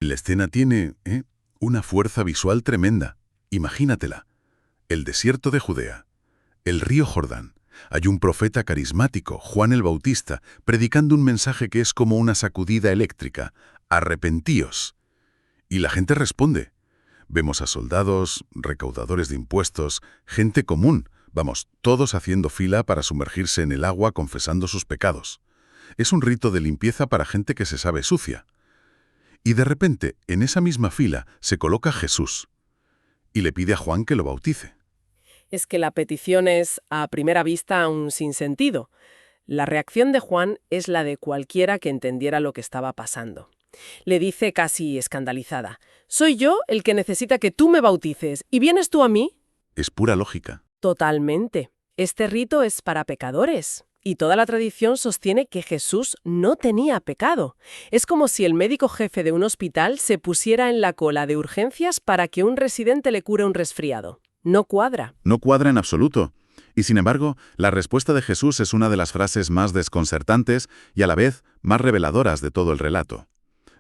La escena tiene, una fuerza visual tremenda. Imagínatela. El desierto de Judea, el río Jordán. Hay un profeta carismático, Juan el Bautista, predicando un mensaje que es como una sacudida eléctrica. Arrepentíos. Y la gente responde. Vemos a soldados, recaudadores de impuestos, gente común, vamos, todos haciendo fila para sumergirse en el agua confesando sus pecados. Es un rito de limpieza para gente que se sabe sucia. Y de repente, en esa misma fila, se coloca Jesús y le pide a Juan que lo bautice. Es que la petición es, a primera vista, un sinsentido. La reacción de Juan es la de cualquiera que entendiera lo que estaba pasando. Le dice casi escandalizada, «¿Soy yo el que necesita que tú me bautices y vienes tú a mí?» Es pura lógica. Totalmente. Este rito es para pecadores. Y toda la tradición sostiene que Jesús no tenía pecado. Es como si el médico jefe de un hospital se pusiera en la cola de urgencias para que un residente le cure un resfriado. No cuadra. No cuadra en absoluto. Y sin embargo, la respuesta de Jesús es una de las frases más desconcertantes y a la vez más reveladoras de todo el relato.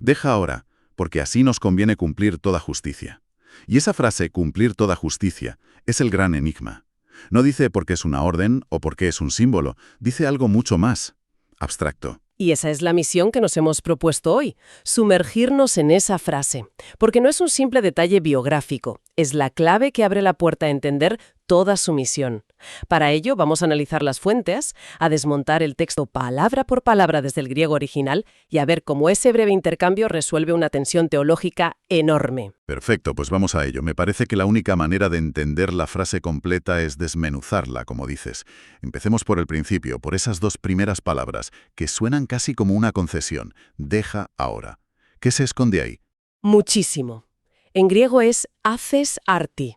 Deja ahora, porque así nos conviene cumplir toda justicia. Y esa frase, cumplir toda justicia, es el gran enigma. No dice porque es una orden o porque es un símbolo, dice algo mucho más abstracto. Y esa es la misión que nos hemos propuesto hoy, sumergirnos en esa frase. Porque no es un simple detalle biográfico, es la clave que abre la puerta a entender toda su misión. Para ello vamos a analizar las fuentes, a desmontar el texto palabra por palabra desde el griego original y a ver cómo ese breve intercambio resuelve una tensión teológica enorme. Perfecto, pues vamos a ello. Me parece que la única manera de entender la frase completa es desmenuzarla, como dices. Empecemos por el principio, por esas dos primeras palabras, que suenan casi como una concesión. Deja ahora. ¿Qué se esconde ahí? Muchísimo. En griego es haces arti.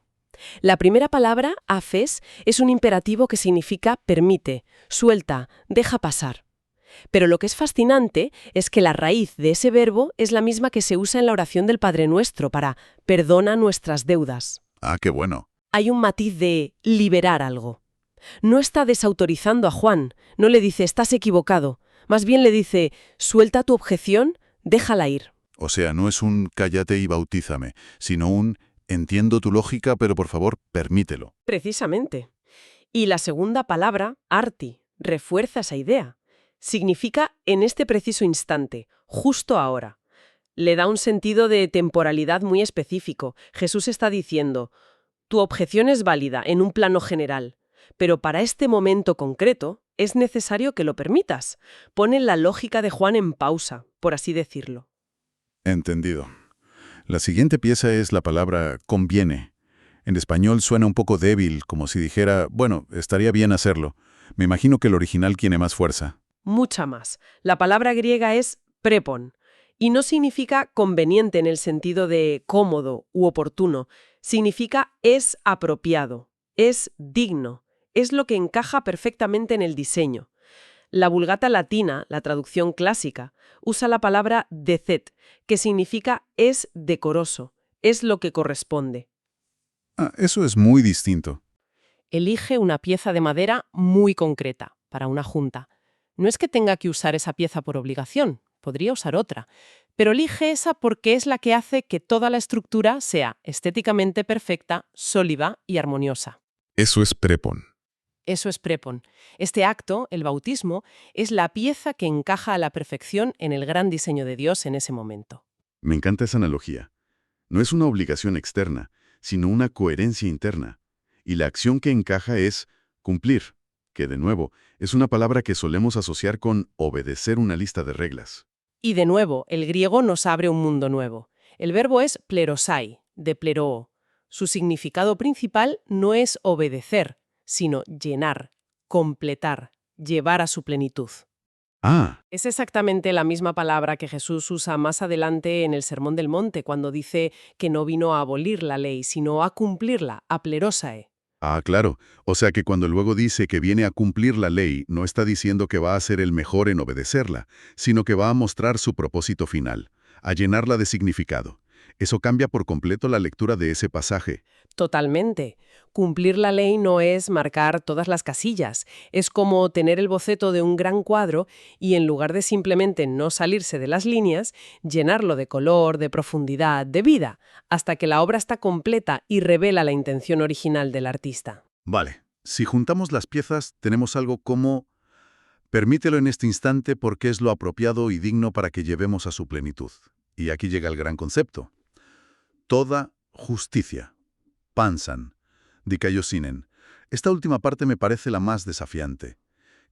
La primera palabra, haces, es un imperativo que significa permite, suelta, deja pasar. Pero lo que es fascinante es que la raíz de ese verbo es la misma que se usa en la oración del Padre Nuestro para perdona nuestras deudas. Ah, qué bueno. Hay un matiz de liberar algo. No está desautorizando a Juan, no le dice estás equivocado, más bien le dice suelta tu objeción, déjala ir. O sea, no es un cállate y bautízame, sino un entiendo tu lógica, pero por favor, permítelo. Precisamente. Y la segunda palabra, arti, refuerza esa idea. Significa en este preciso instante, justo ahora. Le da un sentido de temporalidad muy específico. Jesús está diciendo, tu objeción es válida en un plano general, pero para este momento concreto es necesario que lo permitas. Pone la lógica de Juan en pausa, por así decirlo. Entendido. La siguiente pieza es la palabra conviene. En español suena un poco débil, como si dijera, bueno, estaría bien hacerlo. Me imagino que el original tiene más fuerza. Mucha más. La palabra griega es prepon, y no significa conveniente en el sentido de cómodo u oportuno. Significa es apropiado, es digno, es lo que encaja perfectamente en el diseño. La Vulgata latina, la traducción clásica, usa la palabra decet, que significa es decoroso, es lo que corresponde. Ah, eso es muy distinto. Elige una pieza de madera muy concreta para una junta. No es que tenga que usar esa pieza por obligación, podría usar otra, pero elige esa porque es la que hace que toda la estructura sea estéticamente perfecta, sólida y armoniosa. Eso es prepon. Eso es prepon. Este acto, el bautismo, es la pieza que encaja a la perfección en el gran diseño de Dios en ese momento. Me encanta esa analogía. No es una obligación externa, sino una coherencia interna. Y la acción que encaja es cumplir, que de nuevo es una palabra que solemos asociar con obedecer una lista de reglas. Y de nuevo, el griego nos abre un mundo nuevo. El verbo es plerosai, de pleroo. Su significado principal no es obedecer, sino llenar, completar, llevar a su plenitud. Ah, Es exactamente la misma palabra que Jesús usa más adelante en el Sermón del Monte, cuando dice que no vino a abolir la ley, sino a cumplirla, a plerosae. claro. O sea que cuando luego dice que viene a cumplir la ley, no está diciendo que va a ser el mejor en obedecerla, sino que va a mostrar su propósito final, a llenarla de significado. Eso cambia por completo la lectura de ese pasaje. Totalmente. Cumplir la ley no es marcar todas las casillas. Es como tener el boceto de un gran cuadro y en lugar de simplemente no salirse de las líneas, llenarlo de color, de profundidad, de vida, hasta que la obra está completa y revela la intención original del artista. Vale, si juntamos las piezas, tenemos algo como: permítelo en este instante porque es lo apropiado y digno para que llevemos a su plenitud. Y aquí llega el gran concepto. Toda justicia. Pansan, dikaiosinen. Esta última parte me parece la más desafiante.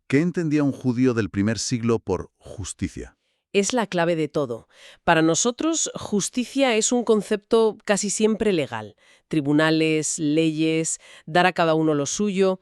¿Qué entendía un judío del primer siglo por justicia? Es la clave de todo. Para nosotros, justicia es un concepto casi siempre legal. Tribunales, leyes, dar a cada uno lo suyo.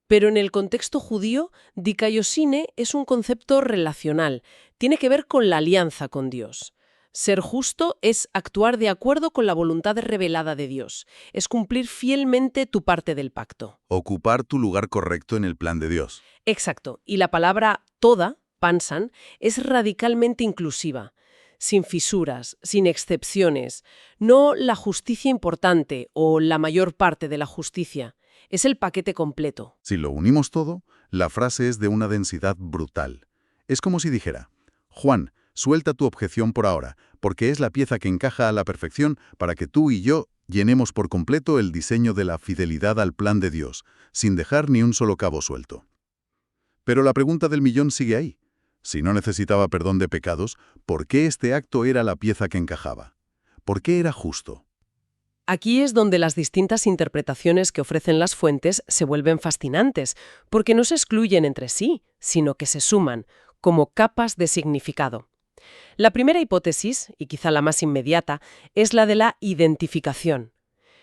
Pero en el contexto judío, dikaiosine es un concepto relacional. Tiene que ver con la alianza con Dios. Ser justo es actuar de acuerdo con la voluntad revelada de Dios. Es cumplir fielmente tu parte del pacto. Ocupar tu lugar correcto en el plan de Dios. Exacto. Y la palabra toda, pansan, es radicalmente inclusiva. Sin fisuras, sin excepciones. No la justicia importante o la mayor parte de la justicia. Es el paquete completo. Si lo unimos todo, la frase es de una densidad brutal. Es como si dijera: Juan, suelta tu objeción por ahora, porque es la pieza que encaja a la perfección para que tú y yo llenemos por completo el diseño de la fidelidad al plan de Dios, sin dejar ni un solo cabo suelto. Pero la pregunta del millón sigue ahí. Si no necesitaba perdón de pecados, ¿por qué este acto era la pieza que encajaba? ¿Por qué era justo? Aquí es donde las distintas interpretaciones que ofrecen las fuentes se vuelven fascinantes, porque no se excluyen entre sí, sino que se suman, como capas de significado. La primera hipótesis, y quizá la más inmediata, es la de la identificación.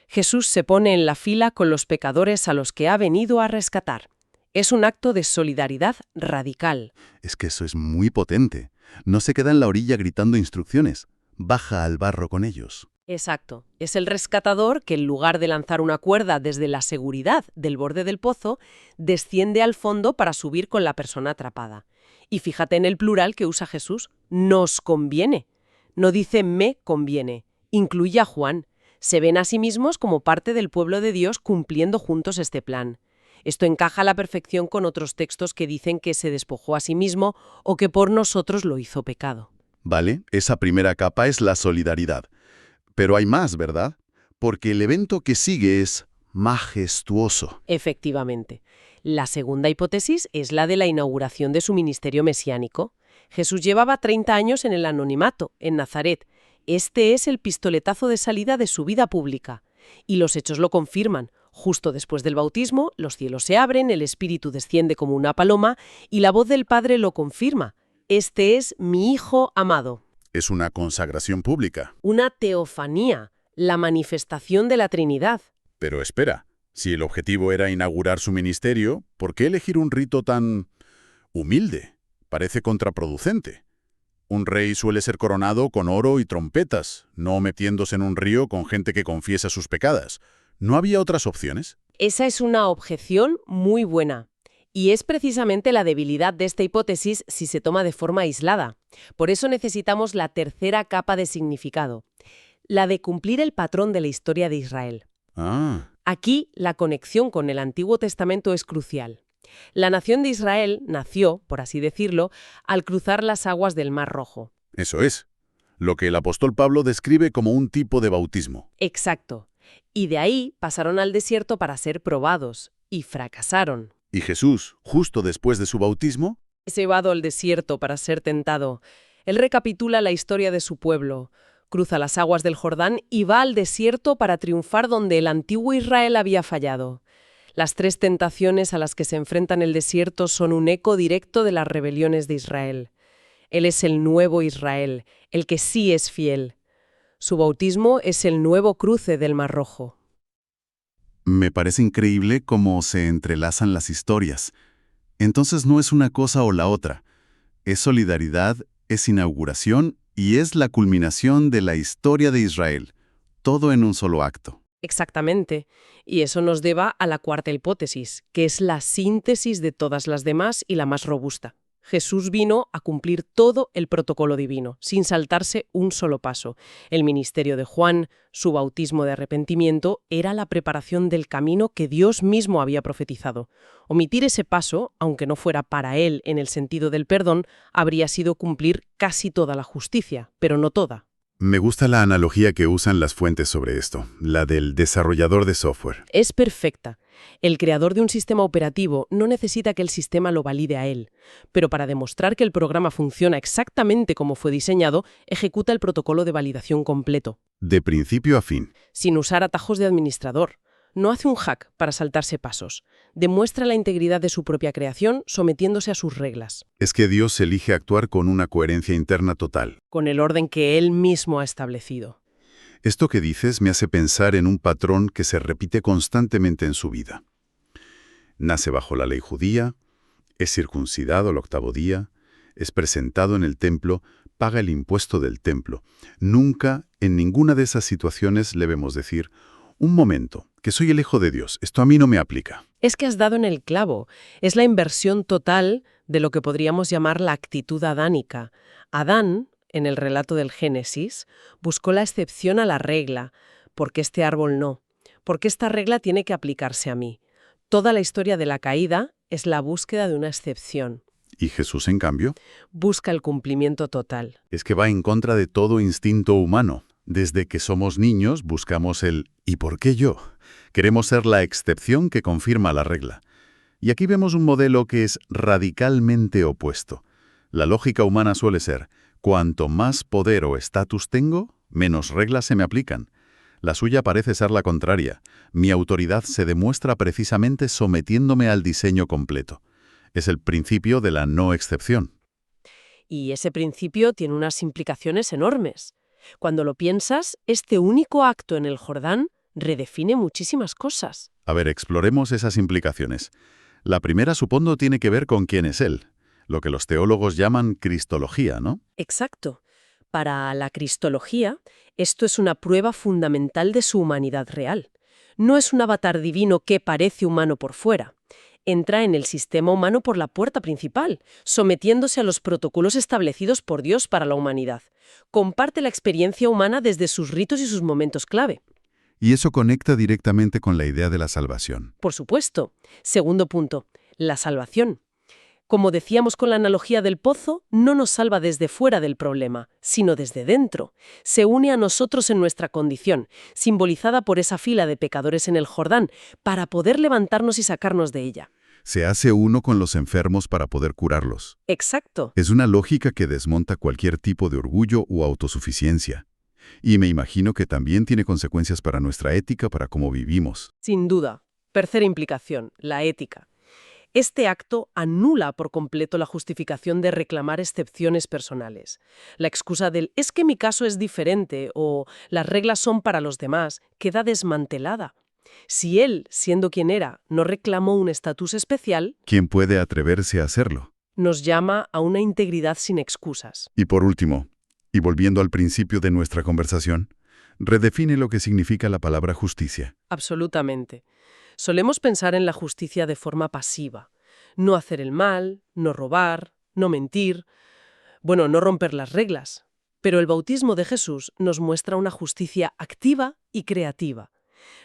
Jesús se pone en la fila con los pecadores a los que ha venido a rescatar. Es un acto de solidaridad radical. Es que eso es muy potente. No se queda en la orilla gritando instrucciones. Baja al barro con ellos. Exacto. Es el rescatador que, en lugar de lanzar una cuerda desde la seguridad del borde del pozo, desciende al fondo para subir con la persona atrapada. Y fíjate en el plural que usa Jesús. Nos conviene. No dice me conviene. Incluye a Juan. Se ven a sí mismos como parte del pueblo de Dios cumpliendo juntos este plan. Esto encaja a la perfección con otros textos que dicen que se despojó a sí mismo o que por nosotros lo hizo pecado. Vale, esa primera capa es la solidaridad. Pero hay más, ¿verdad? Porque el evento que sigue es majestuoso. Efectivamente. La segunda hipótesis es la de la inauguración de su ministerio mesiánico. Jesús llevaba 30 años en el anonimato, en Nazaret. Este es el pistoletazo de salida de su vida pública. Y los hechos lo confirman. Justo después del bautismo, los cielos se abren, el Espíritu desciende como una paloma y la voz del Padre lo confirma. Este es mi Hijo amado. Es una consagración pública. Una teofanía, la manifestación de la Trinidad. Pero espera, si el objetivo era inaugurar su ministerio, ¿por qué elegir un rito tan humilde? Parece contraproducente. Un rey suele ser coronado con oro y trompetas, no metiéndose en un río con gente que confiesa sus pecados. ¿No había otras opciones? Esa es una objeción muy buena. Y es precisamente la debilidad de esta hipótesis si se toma de forma aislada. Por eso necesitamos la tercera capa de significado, la de cumplir el patrón de la historia de Israel. Aquí la conexión con el Antiguo Testamento es crucial. La nación de Israel nació, por así decirlo, al cruzar las aguas del Mar Rojo. Eso es, lo que el apóstol Pablo describe como un tipo de bautismo. Exacto. Y de ahí pasaron al desierto para ser probados, y fracasaron. Y Jesús, justo después de su bautismo, Es llevado al desierto para ser tentado. Él recapitula la historia de su pueblo, cruza las aguas del Jordán y va al desierto para triunfar donde el antiguo Israel había fallado. Las 3 tentaciones a las que se enfrentan el desierto son un eco directo de las rebeliones de Israel. Él es el nuevo Israel, el que sí es fiel. Su bautismo es el nuevo cruce del Mar Rojo. me parece increíble cómo se entrelazan las historias. Entonces no es una cosa o la otra. Es solidaridad, es inauguración y es la culminación de la historia de Israel. Todo en un solo acto. Exactamente. Y eso nos lleva a la cuarta hipótesis, que es la síntesis de todas las demás y la más robusta. Jesús vino a cumplir todo el protocolo divino, sin saltarse un solo paso. El ministerio de Juan, su bautismo de arrepentimiento, era la preparación del camino que Dios mismo había profetizado. Omitir ese paso, aunque no fuera para él en el sentido del perdón, habría sido cumplir casi toda la justicia, pero no toda. Me gusta la analogía que usan las fuentes sobre esto, la del desarrollador de software. Es perfecta. El creador de un sistema operativo no necesita que el sistema lo valide a él, pero para demostrar que el programa funciona exactamente como fue diseñado, ejecuta el protocolo de validación completo, De principio a fin. sin usar atajos de administrador. No hace un hack para saltarse pasos. Demuestra la integridad de su propia creación sometiéndose a sus reglas, Es que Dios elige actuar con una coherencia interna total. con el orden que él mismo ha establecido. Esto que dices me hace pensar en un patrón que se repite constantemente en su vida. Nace bajo la ley judía, es circuncidado al 8º día, es presentado en el templo, paga el impuesto del templo. Nunca, en ninguna de esas situaciones, le vemos decir: un momento, que soy el hijo de Dios, esto a mí no me aplica. Es que has dado en el clavo. Es la inversión total de lo que podríamos llamar la actitud adánica. Adán, en el relato del Génesis, buscó la excepción a la regla. ¿Por qué este árbol no? Porque esta regla tiene que aplicarse a mí. Toda la historia de la caída es la búsqueda de una excepción. Y Jesús, en cambio, Busca el cumplimiento total. es que va en contra de todo instinto humano. Desde que somos niños buscamos el ¿y por qué yo? Queremos ser la excepción que confirma la regla. Y aquí vemos un modelo que es radicalmente opuesto. La lógica humana suele ser: cuanto más poder o estatus tengo, menos reglas se me aplican. La suya parece ser la contraria. Mi autoridad se demuestra precisamente sometiéndome al diseño completo. Es el principio de la no excepción. Y ese principio tiene unas implicaciones enormes. Cuando lo piensas, este único acto en el Jordán redefine muchísimas cosas. A ver, exploremos esas implicaciones. La primera, supongo, tiene que ver con quién es Él, lo que los teólogos llaman cristología, ¿no? Exacto. Para la cristología, esto es una prueba fundamental de su humanidad real. No es un avatar divino que parece humano por fuera. Entra en el sistema humano por la puerta principal, sometiéndose a los protocolos establecidos por Dios para la humanidad. Comparte la experiencia humana desde sus ritos y sus momentos clave. Y eso conecta directamente con la idea de la salvación. Por supuesto. Segundo punto, la salvación. Como decíamos con la analogía del pozo, no nos salva desde fuera del problema, sino desde dentro. Se une a nosotros en nuestra condición, simbolizada por esa fila de pecadores en el Jordán, para poder levantarnos y sacarnos de ella. Se hace uno con los enfermos para poder curarlos. Exacto. Es una lógica que desmonta cualquier tipo de orgullo o autosuficiencia. Y me imagino que también tiene consecuencias para nuestra ética, para cómo vivimos. Sin duda. Tercera implicación, la ética. Este acto anula por completo la justificación de reclamar excepciones personales. La excusa del «es que mi caso es diferente» o «las reglas son para los demás» queda desmantelada. Si él, siendo quien era, no reclamó un estatus especial, ¿Quién puede atreverse a hacerlo? nos llama a una integridad sin excusas. Y por último, y volviendo al principio de nuestra conversación, redefine lo que significa la palabra justicia. Absolutamente. Solemos pensar en la justicia de forma pasiva. No hacer el mal, no robar, no mentir, no romper las reglas. Pero el bautismo de Jesús nos muestra una justicia activa y creativa.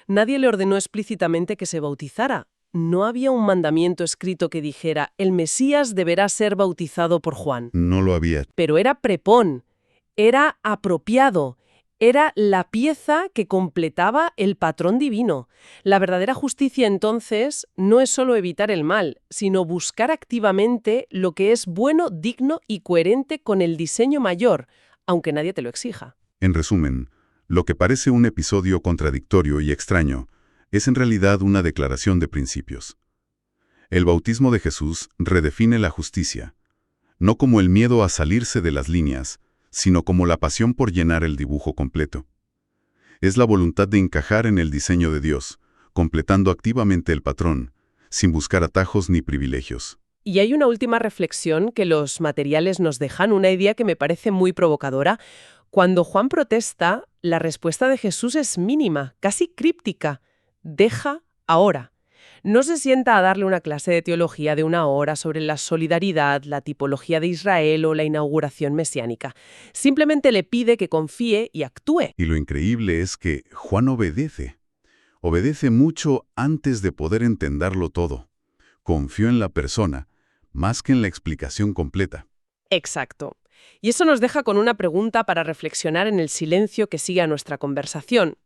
Nadie le ordenó explícitamente que se bautizara. No había un mandamiento escrito que dijera «el Mesías deberá ser bautizado por Juan». No lo había. Pero era prepón, era apropiado, era la pieza que completaba el patrón divino. La verdadera justicia, entonces, no es solo evitar el mal, sino buscar activamente lo que es bueno, digno y coherente con el diseño mayor, aunque nadie te lo exija. En resumen, lo que parece un episodio contradictorio y extraño es en realidad una declaración de principios. El bautismo de Jesús redefine la justicia, no como el miedo a salirse de las líneas, sino como la pasión por llenar el dibujo completo. Es la voluntad de encajar en el diseño de Dios, completando activamente el patrón, sin buscar atajos ni privilegios. Y hay una última reflexión que los materiales nos dejan, una idea que me parece muy provocadora. Cuando Juan protesta, la respuesta de Jesús es mínima, casi críptica. Deja ahora. No se sienta a darle una clase de teología de 1 hora sobre la solidaridad, la tipología de Israel o la inauguración mesiánica. Simplemente le pide que confíe y actúe. Y lo increíble es que Juan obedece. Obedece mucho antes de poder entenderlo todo. Confió en la persona, más que en la explicación completa. Exacto. Y eso nos deja con una pregunta para reflexionar en el silencio que sigue a nuestra conversación.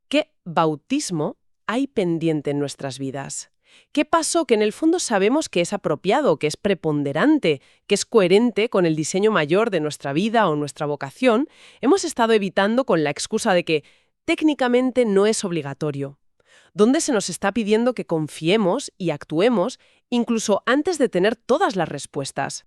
¿Qué bautismo hay pendiente en nuestras vidas? ¿Qué paso que en el fondo sabemos que es apropiado, que es preponderante, que es coherente con el diseño mayor de nuestra vida o nuestra vocación, hemos estado evitando con la excusa de que técnicamente no es obligatorio? ¿Dónde se nos está pidiendo que confiemos y actuemos incluso antes de tener todas las respuestas?